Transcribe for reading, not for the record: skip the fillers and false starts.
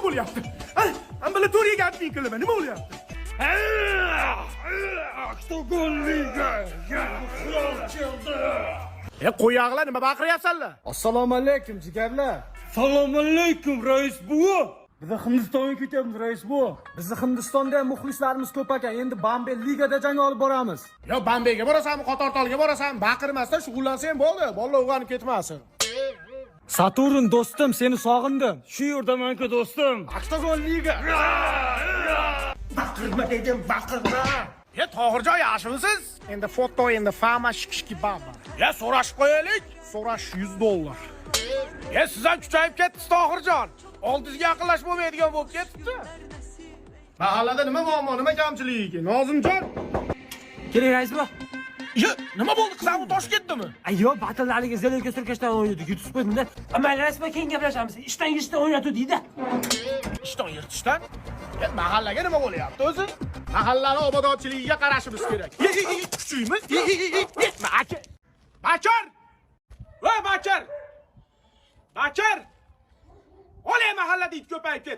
bo'lyapti? Ambulatoriyaga admin qilaman. Nima bo'lyapti? Qo'yaqlar, nima baqiryapsanlar? Assalomu alaykum jigarlar. Assalomu alaykum rais buva. Biz Hindistonga ketyapmiz rais bu. Bizni Hindistonda ham muxlislarimiz ko'p ekan. Endi Bombay ligada jang olib boramiz. Yo, Bombayga borasanmi, Qotortolga borasanmi? Baqirmasdan shug'ullansa ham bo'ldi. Bolalar uyg'onib ketmasin. Saturn do'stim, seni sog'indim. Shu yerdaman-ku do'stim. Oktagon liga. Baqirma dedim, baqirma. Tohirjon, yaxshimisiz? Endi foto, endi fama shikishki baba. So'rashib qo'yaylik. So'rash $100. Siz ham kuchayib ketdingiz, Tohirjon. Oldingizga yaqinlashib bo'lmaydigan bo'lib ketibdi. Mahallada nima muammo, nima kamchiligi? Nozimjon. Keling rais bu. Nima bo'ldi? Qizagu tosh ketdimi? Ayyo, batallarga zelelka surkashdan o'ynaydik. Yutib qo'ydim-da. Mayli rais bu, keyin gaplashamiz. Ishdan yirtishdan o'ynatuvdik-da. Ishdan yirtishdan? Mahallaga nima bo'lyapti o'zi? Mahallani obodonchiligiga qarashimiz kerak. Kuchuymiz. Aka. Bachar! Voy Bachar! Bachar! Olay mahallada it ko'payib ketdi.